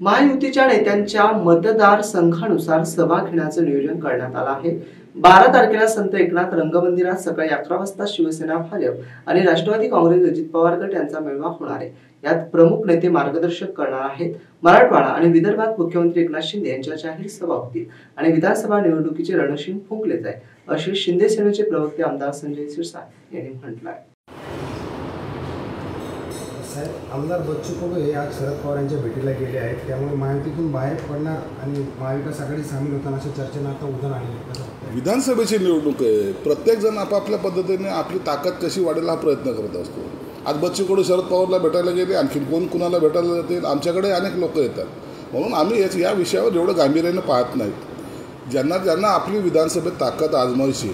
महायुतीच्या नेत्यांच्या मतदारसंघानुसार सभा घेण्याचं नियोजन करण्यात आलं आहे। 12 तारखेला संत एकनाथ रंगमंदिरात सकाळी 11 वाजता शिवसेना, भाजप आणि राष्ट्रवादी काँग्रेस अजित पवार गट यांचा मेळावा होणार आहे। यात प्रमुख नेते मार्गदर्शन करणार आहेत। मराठवाडा आणि विदर्भात मुख्यमंत्री एकनाथ शिंदे यांच्या जाहीर सभा होतील आणि विधानसभा निवडणुकीचे रणशिंग फुंकले जाईल, असे शिंदे सेनेचे प्रवक्ते आमदार संजय सिरसाट यांनी म्हटलं आहे। आमदार बच्चू कडू हे आज शरद पवार यांच्या भेटीला गेले आहेत, त्यामुळे महायुतीतून बाहेर पडणार आणि महाविकास आघाडी सामील होताना अशा चर्चेनं आता उधाण आले आहे। विधानसभेची निवडणूक आहे, प्रत्येक जण आपापल्या पद्धतीने आपली ताकद कशी वाढेल हा प्रयत्न करत असतो। आज बच्चू कडू शरद पवारला भेटायला गेले, आणखी कोण कुणाला भेटायला जातील, आमच्याकडे अनेक लोक येतात, म्हणून आम्ही या विषयावर एवढं गांभीर्याने पाहत नाहीत। ज्यांना आपली विधानसभेत ताकद आजमायची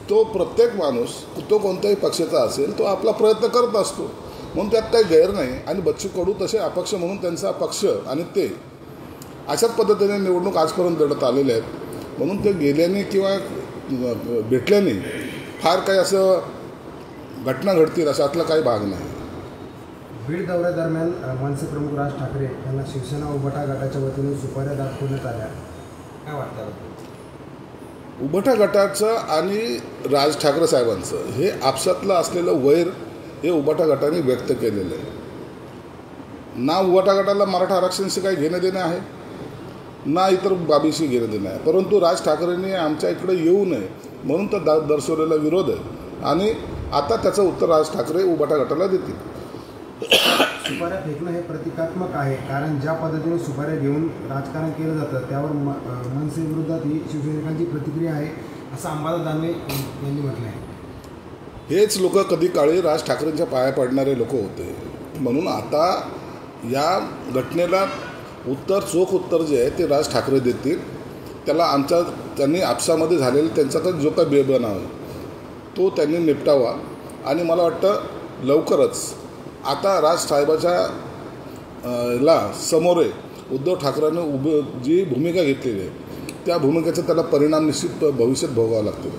तो प्रत्येक माणूस तो कोणत्याही पक्षाचा असेल तो आपला प्रयत्न करत असतो, म्हणून त्यात काही गैर नाही। आणि बच्चू कडू तसे अपक्ष म्हणून त्यांचा पक्ष आणि ते अशाच पद्धतीने निवडणूक आजपर्यंत लढत आलेले आहेत, म्हणून ते गेल्याने किंवा भेटल्याने फार काही असं घटना घडतील अशातला काही भाग नाही। बीड दौऱ्यादरम्यान मनसे प्रमुख राज ठाकरे यांना शिवसेना उबाटा गटाच्या वतीने सुपाऱ्या दाखवण्यात आल्या, काय वाटतं? उबाटा गटाचं आणि राज ठाकरे साहेबांचं हे आपसातलं असलेलं वैर हे उबाटा गटाने व्यक्त केलेलं आहे। ना उबाटा गटाला मराठा आरक्षणाशी काही घेणं देणं आहे, ना इतर बाबीशी घेणं देणं आहे, परंतु राज ठाकरेंनी आमच्या इकडे येऊ नये म्हणून तर दर्शवलेला विरोध आहे आणि आता त्याचं उत्तर राज ठाकरे उबाटा गटाला देतील। सुपाऱ्या फेकणं हे प्रतिकात्मक आहे, कारण ज्या पद्धतीने सुपाऱ्या घेऊन राजकारण केलं जातं त्यावर मनसे विरोधात ही शिवसैनिकांची प्रतिक्रिया आहे, असं अंबादास दानवे यांनी म्हटलं आहे। हेच लोक कधी काळी राज ठाकरेंच्या पाया पडणारे लोक होते, म्हणून आता या घटनेला चोख उत्तर जे आहे ते राज ठाकरे देतील। त्याला त्यांनी आपसामध्ये झालेला त्यांचा जो काही बेबनाव आहे तो त्यांनी निपटावा आणि मला वाटतं लवकरच आता राज साहेबाच्या ला समोरे उद्धव ठाकरेंनी जी भूमिका घेतलेली आहे त्या भूमिकेचा त्याला परिणाम निश्चित भविष्यात भोगावा लागतो।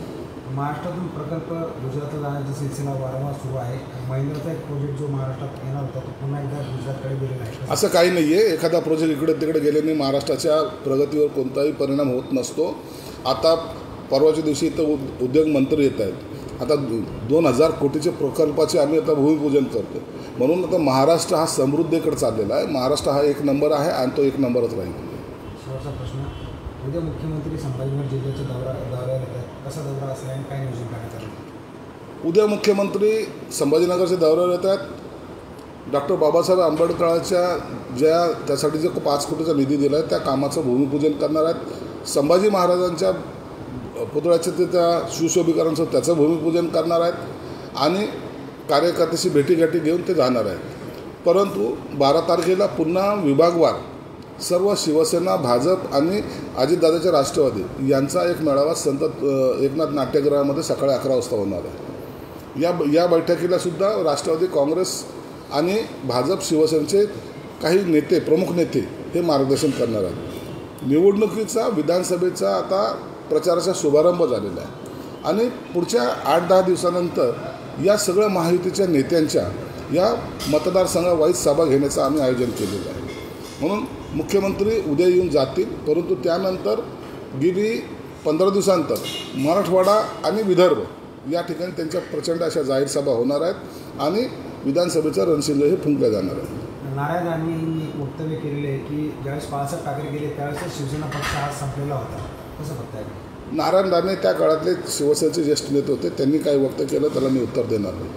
महाराष्ट्रातून प्रकल्प गुजरातला जाण्याचा सिलसिला वारंवार सुरू आहे। महिंद्राचा एक प्रोजेक्ट जो महाराष्ट्रात येणार होता तो पुन्हा एकदा गुजरातकडे गेलेला आहे। असं काही नाही आहे, एखादा प्रोजेक्ट इकडे तिकडे गेल्याने महाराष्ट्राच्या प्रगतीवर कोणताही परिणाम होत नसतो। आता परवाच्या दिवशी इथं उद्योग मंत्री येत आहेत, आता 2000 कोटीचे प्रकल्पाचे आम्ही आता भूमिपूजन करतो, म्हणून आता महाराष्ट्र हा समृद्धीकडे चाललेला आहे। महाराष्ट्र हा एक नंबर आहे आणि तो एक नंबरच राहील। शेवटचा प्रश्न, उद्या मुख्यमंत्री संभाजीनगर जिल्ह्याच्या दौऱ्याला येतात, कसा दौरा असेल आणि काय नियोजन करण्यात आलं? उद्या मुख्यमंत्री संभाजीनगरच्या दौऱ्यावर येतात। डॉक्टर बाबासाहेब आंबेडकरांच्या त्यासाठी जो 5 कोटीचा निधी दिला आहे त्या कामाचं भूमिपूजन करणार आहेत। संभाजी महाराजांच्या पुतळ्याचं त्या सुशोभीकरणाचं त्याचं भूमिपूजन करणार आहेत आणि कार्यकर्त्याशी भेटीगाठी घेऊन ते जाणार आहेत। परंतु 12 तारखेला पुन्हा विभागवार सर्व शिवसेना, भाजप आणि अजितदादाच्या राष्ट्रवादी यांचा एक मेळावा संत एकनाथ नाट्यगृहामध्ये सकाळी 11 वाजता होणार आहे। या बैठकीला सुद्धा राष्ट्रवादी काँग्रेस आणि भाजप शिवसेनेचे काही नेते, प्रमुख नेते हे मार्गदर्शन करणार आहेत। निवडणुकीचा विधानसभेचा आता प्रचाराचा शुभारंभ झालेला आहे आणि पुढच्या 8-10 दिवसानंतर या सगळ्या महायुतीच्या नेत्यांच्या या मतदारसंघावाईज सभा घेण्याचं आम्ही आयोजन केलेलं आहे। म्हणून मुख्यमंत्री उद्या येऊन जातील, परंतु त्यानंतर गेली 15 दिवसांतर मराठवाडा आणि विदर्भ या ठिकाणी त्यांच्या प्रचंड अशा जाहीर सभा होणार आहेत आणि विधानसभेचा रणशिंग हे फुंकला जाणार आहे। नारायण राणे यांनी एक वक्तव्य केलेलं आहे की ज्यावेळेस बाळासाहेब ठाकरे गेले त्यावेळेस शिवसेना पक्ष हा संपलेला होता, कसं बघताय? नारायण राणे त्या काळातले शिवसेनेचे ज्येष्ठ नेते होते, त्यांनी काही वक्तव्य केलं त्याला मी उत्तर देणार नाही।